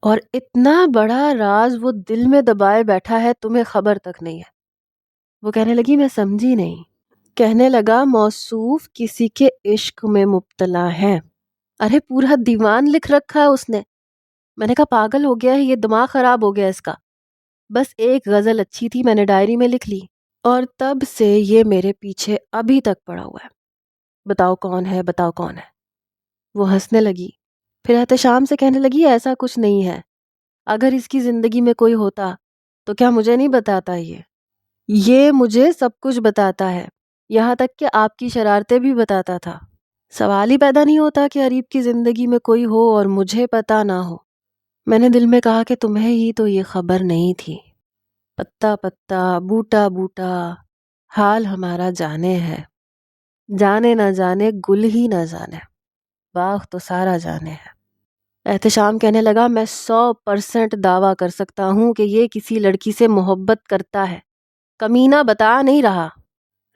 اور اتنا بڑا راز وہ دل میں دبائے بیٹھا ہے تمہیں خبر تک نہیں ہے. وہ کہنے لگی میں سمجھی نہیں. کہنے لگا موصوف کسی کے عشق میں مبتلا ہے. ارے پورا دیوان لکھ رکھا ہے اس نے. میں نے کہا پاگل ہو گیا ہے یہ، دماغ خراب ہو گیا اس کا. بس ایک غزل اچھی تھی میں نے ڈائری میں لکھ لی اور تب سے یہ میرے پیچھے ابھی تک پڑا ہوا ہے. بتاؤ کون ہے، بتاؤ کون ہے. وہ ہنسنے لگی، پھر احتشام سے کہنے لگی ایسا کچھ نہیں ہے، اگر اس کی زندگی میں کوئی ہوتا تو کیا مجھے نہیں بتاتا؟ یہ مجھے سب کچھ بتاتا ہے، یہاں تک کہ آپ کی شرارتیں بھی بتاتا تھا. سوال ہی پیدا نہیں ہوتا کہ اریب کی زندگی میں کوئی ہو اور مجھے پتا نہ ہو. میں نے دل میں کہا کہ تمہیں ہی تو یہ خبر نہیں تھی. پتا پتا بوٹا بوٹا حال ہمارا جانے ہے، جانے نہ جانے گل ہی نہ جانے، باغ تو سارا جانے ہے. احتشام کہنے لگا میں 100% دعویٰ کر سکتا ہوں کہ یہ کسی لڑکی سے محبت کرتا ہے، کمینہ بتا نہیں رہا.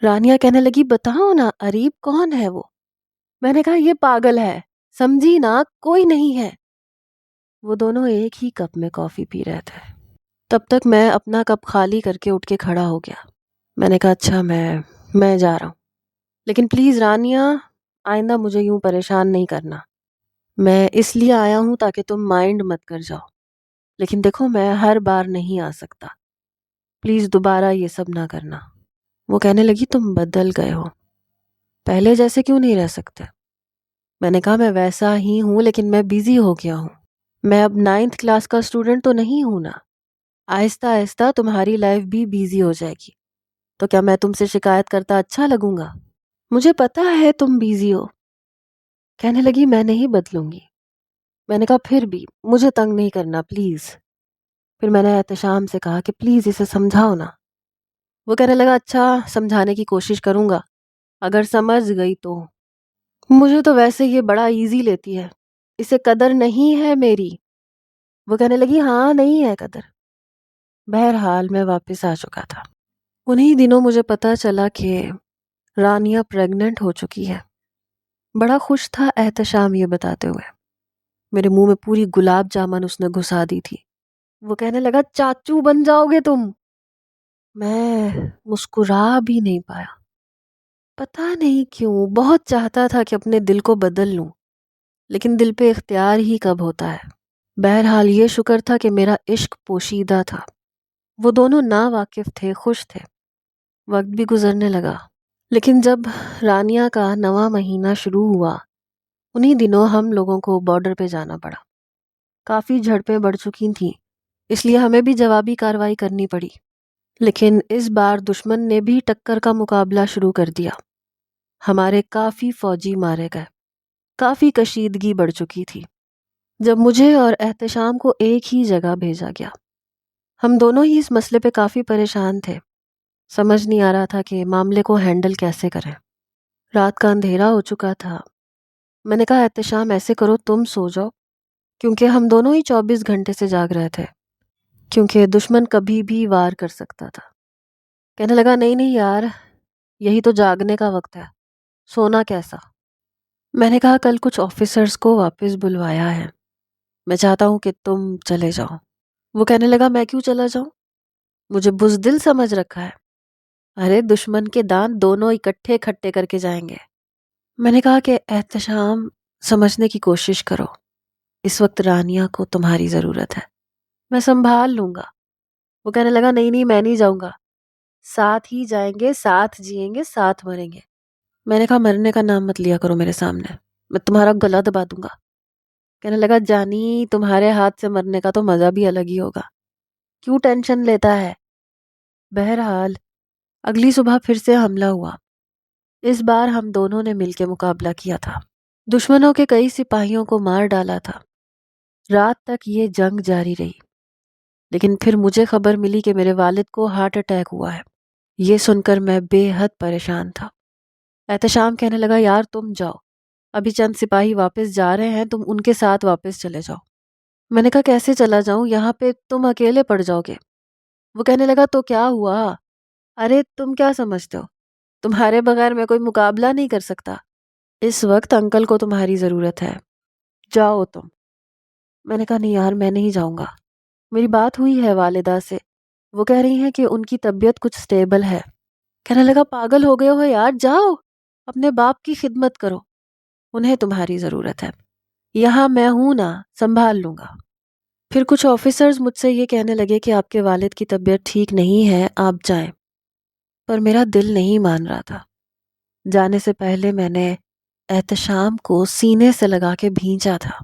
رانیہ کہنے لگی بتاؤ نا اریب کون ہے وہ؟ میں نے کہا یہ پاگل ہے، سمجھی نا کوئی نہیں ہے. وہ دونوں ایک ہی کپ میں کافی پی رہے تھے. تب تک میں اپنا کپ خالی کر کے اٹھ کے کھڑا ہو گیا. میں نے کہا اچھا میں جا رہا ہوں، لیکن پلیز رانیہ آئندہ مجھے یوں پریشان نہیں کرنا. میں اس لیے آیا ہوں تاکہ تم مائنڈ مت کر جاؤ، لیکن دیکھو میں ہر بار نہیں آ سکتا، پلیز دوبارہ یہ سب نہ کرنا. وہ کہنے لگی تم بدل گئے ہو، پہلے جیسے کیوں نہیں رہ سکتے؟ میں نے کہا میں ویسا ہی ہوں لیکن میں بیزی ہو گیا ہوں. میں اب 9th کلاس کا اسٹوڈنٹ تو نہیں ہوں نا. آہستہ آہستہ تمہاری لائف بھی بیزی ہو جائے گی، تو کیا میں تم سے شکایت کرتا اچھا لگوں گا؟ مجھے پتا ہے تم بیزی ہو. کہنے لگی میں نہیں بدلوں گی. میں نے کہا پھر بھی مجھے تنگ نہیں کرنا پلیز. پھر میں نے احتشام سے کہا کہ پلیز اسے سمجھاؤ نا۔ وہ کہنے لگا اچھا سمجھانے کی کوشش کروں گا، اگر سمجھ گئی تو۔ مجھے تو ویسے یہ بڑا ایزی لیتی ہے، اسے قدر نہیں ہے میری۔ وہ کہنے لگی ہاں نہیں ہے قدر۔ بہرحال میں واپس آ چکا تھا۔ انہی دنوں مجھے پتا چلا کہ رانیہ پریگننٹ ہو چکی ہے۔ بڑا خوش تھا احتشام یہ بتاتے ہوئے۔ میرے منہ میں پوری گلاب جامن اس نے گھسا دی تھی۔ وہ کہنے لگا چاچو بن جاؤ گے تم۔ میں مسکرا بھی نہیں پایا۔ پتہ نہیں کیوں بہت چاہتا تھا کہ اپنے دل کو بدل لوں، لیکن دل پہ اختیار ہی کب ہوتا ہے۔ بہرحال یہ شکر تھا کہ میرا عشق پوشیدہ تھا۔ وہ دونوں نا واقف تھے، خوش تھے۔ وقت بھی گزرنے لگا، لیکن جب رانیہ کا نواں مہینہ شروع ہوا، انہی دنوں ہم لوگوں کو بارڈر پہ جانا پڑا۔ کافی جھڑپیں بڑھ چکی تھیں، اس لیے ہمیں بھی جوابی کارروائی کرنی پڑی۔ لیکن اس بار دشمن نے بھی ٹکر کا مقابلہ شروع کر دیا۔ ہمارے کافی فوجی مارے گئے، کافی کشیدگی بڑھ چکی تھی۔ جب مجھے اور احتشام کو ایک ہی جگہ بھیجا گیا، ہم دونوں ہی اس مسئلے پہ کافی پریشان تھے۔ سمجھ نہیں آ رہا تھا کہ معاملے کو ہینڈل کیسے کریں۔ رات کا اندھیرا ہو چکا تھا۔ میں نے کہا احتشام ایسے کرو تم سو جاؤ، کیونکہ ہم دونوں ہی 24 گھنٹے سے جاگ رہے تھے، کیونکہ دشمن کبھی بھی وار کر سکتا تھا۔ کہنے لگا نہیں نہیں یار، یہی تو جاگنے کا وقت ہے، سونا کیسا؟ میں نے کہا کل کچھ آفیسرز کو واپس بلوایا ہے، میں چاہتا ہوں کہ تم چلے جاؤ۔ وہ کہنے لگا میں کیوں چلا جاؤں؟ مجھے بزدل سمجھ رکھا ہے؟ ارے دشمن کے دانت دونوں اکٹھے کھٹے کر کے جائیں گے۔ میں نے کہا کہ احتشام سمجھنے کی کوشش کرو، اس وقت رانیہ کو تمہاری ضرورت ہے، میں سنبھال لوں گا۔ وہ کہنے لگا نہیں نہیں میں نہیں جاؤں گا، ساتھ ہی جائیں گے، ساتھ جئیں گے، ساتھ مریں گے۔ میں نے کہا مرنے کا نام مت لیا کرو میرے سامنے، میں تمہارا گلا دبا دوں گا۔ کہنے لگا جانی تمہارے ہاتھ سے مرنے کا تو مزہ بھی الگ ہی ہوگا، کیوں ٹینشن لیتا ہے؟ بہرحال اگلی صبح پھر سے حملہ ہوا۔ اس بار ہم دونوں نے مل کے مقابلہ کیا تھا۔ دشمنوں کے کئی سپاہیوں کو مار ڈالا تھا۔ رات تک یہ جنگ جاری رہی، لیکن پھر مجھے خبر ملی کہ میرے والد کو ہارٹ اٹیک ہوا ہے۔ یہ سن کر میں بے حد پریشان تھا۔ احتشام کہنے لگا یار تم جاؤ، ابھی چند سپاہی واپس جا رہے ہیں، تم ان کے ساتھ واپس چلے جاؤ۔ میں نے کہا کیسے چلا جاؤں، یہاں پہ تم اکیلے پڑ جاؤ گے۔ وہ کہنے لگا تو کیا ہوا، ارے تم کیا سمجھتے ہو، تمہارے بغیر میں کوئی مقابلہ نہیں کر سکتا، اس وقت انکل کو تمہاری ضرورت ہے، جاؤ تم۔ میں نے کہا نہیں یار میں نہیں جاؤں گا، میری بات ہوئی ہے والدہ سے، وہ کہہ رہی ہیں کہ ان کی طبیعت کچھ سٹیبل ہے۔ کہنے لگا پاگل ہو گئے ہو یار، جاؤ اپنے باپ کی خدمت کرو، انہیں تمہاری ضرورت ہے، یہاں میں ہوں نا، سنبھال لوں گا۔ پھر کچھ آفیسرز مجھ سے یہ کہنے لگے کہ آپ کے والد کی طبیعت ٹھیک نہیں ہے، آپ جائیں، پر میرا دل نہیں مان رہا تھا۔ جانے سے پہلے میں نے احتشام کو سینے سے لگا کے بھینچا تھا۔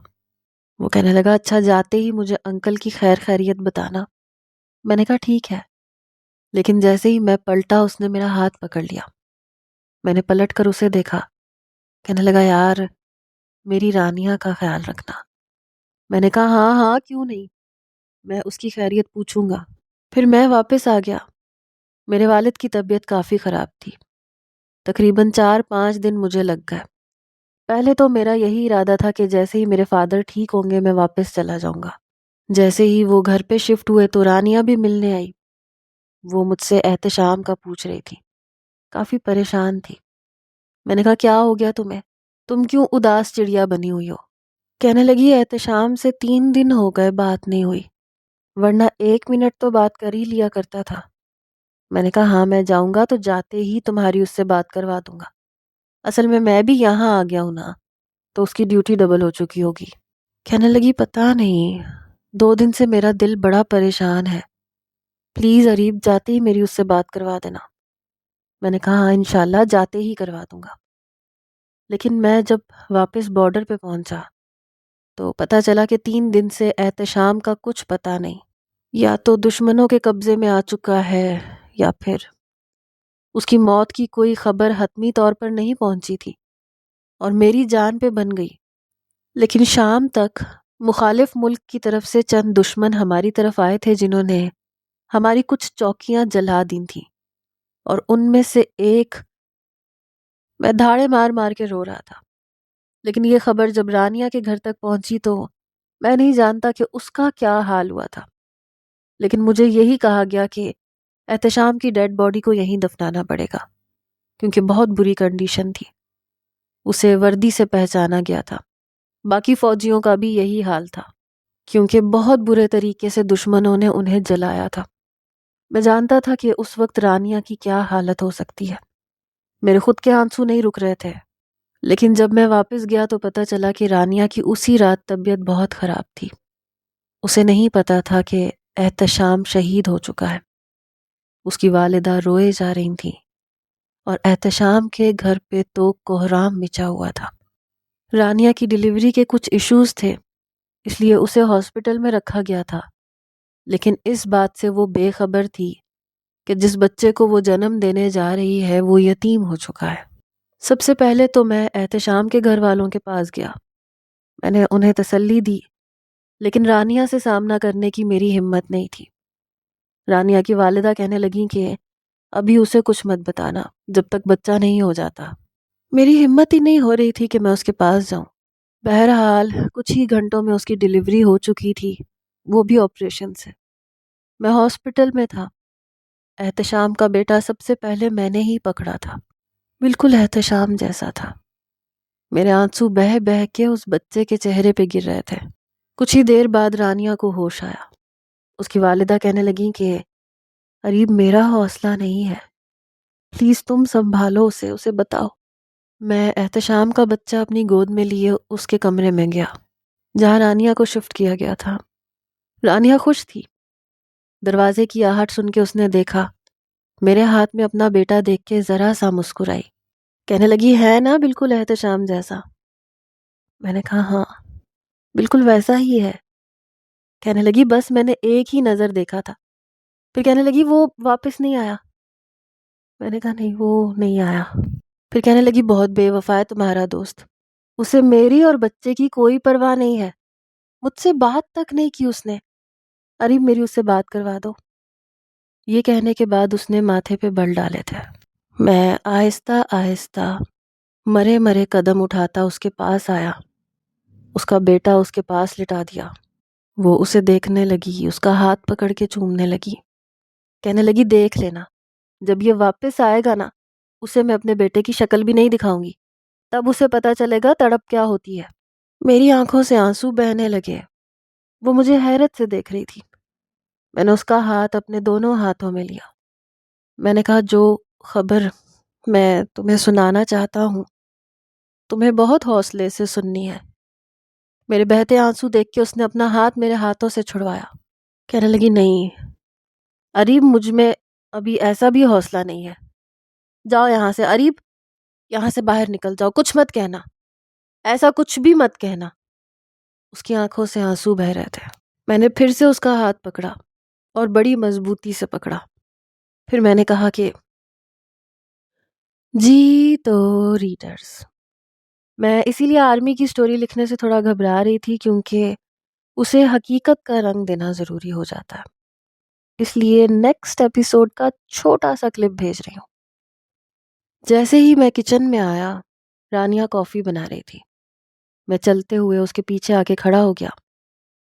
وہ کہنے لگا اچھا جاتے ہی مجھے انکل کی خیر خیریت بتانا۔ میں نے کہا ٹھیک ہے، لیکن جیسے ہی میں پلٹا اس نے میرا ہاتھ پکڑ لیا۔ میں نے پلٹ کر اسے دیکھا۔ کہنے لگا یار میری رانیہ کا خیال رکھنا۔ میں نے کہا ہاں ہاں کیوں نہیں، میں اس کی خیریت پوچھوں گا۔ پھر میں واپس آ گیا۔ میرے والد کی طبیعت کافی خراب تھی، تقریباً 4-5 دن مجھے لگ گئے۔ پہلے تو میرا یہی ارادہ تھا کہ جیسے ہی میرے فادر ٹھیک ہوں گے میں واپس چلا جاؤں گا۔ جیسے ہی وہ گھر پہ شفٹ ہوئے تو رانیہ بھی ملنے آئی۔ وہ مجھ سے احتشام کا پوچھ رہی تھی، کافی پریشان تھی۔ میں نے کہا کیا ہو گیا تمہیں، تم کیوں اداس چڑیا بنی ہوئی ہو؟ کہنے لگی احتشام سے 3 دن ہو گئے بات نہیں ہوئی، ورنہ 1 منٹ تو بات کر ہی لیا کرتا تھا۔ میں نے کہا ہاں میں جاؤں گا تو جاتے ہی تمہاری اس سے بات کروا دوں گا، اصل میں بھی یہاں آ گیا ہوں نا، تو اس کی ڈیوٹی ڈبل ہو چکی ہوگی۔ کہنے لگی پتہ نہیں 2 دن سے میرا دل بڑا پریشان ہے، پلیز اریب جاتے ہی میری اس سے بات کروا دینا۔ میں نے کہا ہاں انشاءاللہ جاتے ہی کروا دوں گا۔ لیکن میں جب واپس بارڈر پہ پہنچا تو پتہ چلا کہ 3 دن سے احتشام کا کچھ پتہ نہیں، یا تو دشمنوں کے قبضے میں آ چکا ہے یا پھر اس کی موت کی کوئی خبر حتمی طور پر نہیں پہنچی تھی اور میری جان پہ بن گئی۔ لیکن شام تک مخالف ملک کی طرف سے چند دشمن ہماری طرف آئے تھے جنہوں نے ہماری کچھ چوکیاں جلا دی تھیں، اور ان میں سے ایک میں دھاڑے مار مار کے رو رہا تھا۔ لیکن یہ خبر جب رانیہ کے گھر تک پہنچی تو میں نہیں جانتا کہ اس کا کیا حال ہوا تھا، لیکن مجھے یہی کہا گیا کہ احتشام کی ڈیڈ باڈی کو یہیں دفنانا پڑے گا، کیونکہ بہت بری کنڈیشن تھی۔ اسے وردی سے پہچانا گیا تھا۔ باقی فوجیوں کا بھی یہی حال تھا، کیونکہ بہت برے طریقے سے دشمنوں نے انہیں جلایا تھا۔ میں جانتا تھا کہ اس وقت رانیہ کی کیا حالت ہو سکتی ہے۔ میرے خود کے آنسو نہیں رک رہے تھے، لیکن جب میں واپس گیا تو پتہ چلا کہ رانیہ کی اسی رات طبیعت بہت خراب تھی۔ اسے نہیں پتا تھا کہ احتشام شہید ہو چکا ہے۔ اس کی والدہ روئے جا رہی تھیں، اور احتشام کے گھر پہ تو کوہرام مچا ہوا تھا۔ رانیہ کی ڈیلیوری کے کچھ ایشوز تھے، اس لیے اسے ہاسپٹل میں رکھا گیا تھا، لیکن اس بات سے وہ بے خبر تھی کہ جس بچے کو وہ جنم دینے جا رہی ہے وہ یتیم ہو چکا ہے۔ سب سے پہلے تو میں احتشام کے گھر والوں کے پاس گیا۔ میں نے انہیں تسلی دی، لیکن رانیہ سے سامنا کرنے کی میری ہمت نہیں تھی۔ رانیہ کی والدہ کہنے لگیں کہ ابھی اسے کچھ مت بتانا جب تک بچہ نہیں ہو جاتا۔ میری ہمت ہی نہیں ہو رہی تھی کہ میں اس کے پاس جاؤں۔ بہرحال کچھ ہی گھنٹوں میں اس کی ڈیلیوری ہو چکی تھی، وہ بھی آپریشن سے۔ میں ہاسپٹل میں تھا۔ احتشام کا بیٹا سب سے پہلے میں نے ہی پکڑا تھا، بالکل احتشام جیسا تھا۔ میرے آنسو بہہ بہہ کے اس بچے کے چہرے پہ گر رہے تھے۔ کچھ ہی دیر بعد رانیہ کو ہوش آیا۔ اس کی والدہ کہنے لگیں کہ اریب میرا حوصلہ نہیں ہے، پلیز تم سنبھالو اسے بتاؤ۔ میں احتشام کا بچہ اپنی گود میں لیے اس کے کمرے میں گیا جہاں رانیہ کو شفٹ کیا گیا تھا۔ رانیہ خوش تھی۔ دروازے کی آہٹ سن کے اس نے دیکھا، میرے ہاتھ میں اپنا بیٹا دیکھ کے ذرا سا مسکرائی، کہنے لگی ہے نا بالکل احتشام جیسا؟ میں نے کہا ہاں بالکل ویسا ہی ہے۔ کہنے لگی بس میں نے ایک ہی نظر دیکھا تھا۔ پھر کہنے لگی وہ واپس نہیں آیا؟ میں نے کہا نہیں وہ نہیں آیا۔ پھر کہنے لگی بہت بے وفا ہے تمہارا دوست، اسے میری اور بچے کی کوئی پرواہ نہیں ہے، مجھ سے بات تک نہیں کی اس نے، اریب میری اس سے بات کروا دو۔ یہ کہنے کے بعد اس نے ماتھے پہ بل ڈالے تھے۔ میں آہستہ آہستہ مرے مرے قدم اٹھاتا اس کے پاس آیا، اس کا بیٹا اس کے پاس لٹا دیا۔ وہ اسے دیکھنے لگی، اس کا ہاتھ پکڑ کے چومنے لگی، کہنے لگی دیکھ لینا جب یہ واپس آئے گا نا، اسے میں اپنے بیٹے کی شکل بھی نہیں دکھاؤں گی، تب اسے پتا چلے گا تڑپ کیا ہوتی ہے۔ میری آنکھوں سے آنسو بہنے لگے۔ وہ مجھے حیرت سے دیکھ رہی تھی۔ میں نے اس کا ہاتھ اپنے دونوں ہاتھوں میں لیا۔ میں نے کہا جو خبر میں تمہیں سنانا چاہتا ہوں تمہیں بہت حوصلے سے سننی ہے۔ میرے بہتے آنسو دیکھ کے اس نے اپنا ہاتھ میرے ہاتھوں سے چھڑوایا، کہنے لگی نہیں اریب مجھ میں ابھی ایسا بھی حوصلہ نہیں ہے، جاؤ یہاں سے اریب، یہاں سے باہر نکل جاؤ، کچھ مت کہنا، ایسا کچھ بھی مت کہنا۔ اس کی آنکھوں سے آنسو بہہ رہے تھے۔ میں نے پھر سے اس کا ہاتھ پکڑا اور بڑی مضبوطی سے پکڑا۔ پھر میں نے کہا کہ جی تو ریڈرز، میں اسی لیے آرمی کی سٹوری لکھنے سے تھوڑا گھبرا رہی تھی، کیونکہ اسے حقیقت کا رنگ دینا ضروری ہو جاتا ہے، اس لیے نیکسٹ ایپیسوڈ کا چھوٹا سا کلپ بھیج رہی ہوں۔ جیسے ہی میں کچن میں آیا، رانیہ کافی بنا رہی تھی۔ میں چلتے ہوئے اس کے پیچھے آ کے کھڑا ہو گیا۔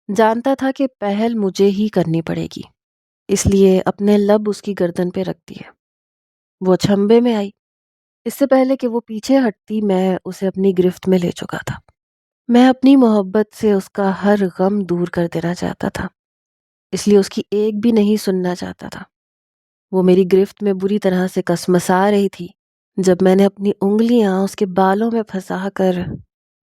جانتا تھا کہ پہل مجھے ہی کرنی پڑے گی، اس لیے اپنے لب اس کی گردن پہ رکھ دیے۔ وہ چھمبے میں آئی۔ اس سے پہلے کہ وہ پیچھے ہٹتی میں اسے اپنی گرفت میں لے چکا تھا۔ میں اپنی محبت سے اس کا ہر غم دور کر دینا چاہتا تھا، اس لیے اس کی ایک بھی نہیں سننا چاہتا تھا۔ وہ میری گرفت میں بری طرح سے کسمسا رہی تھی جب میں نے اپنی انگلیاں اس کے بالوں میں پھنسا کر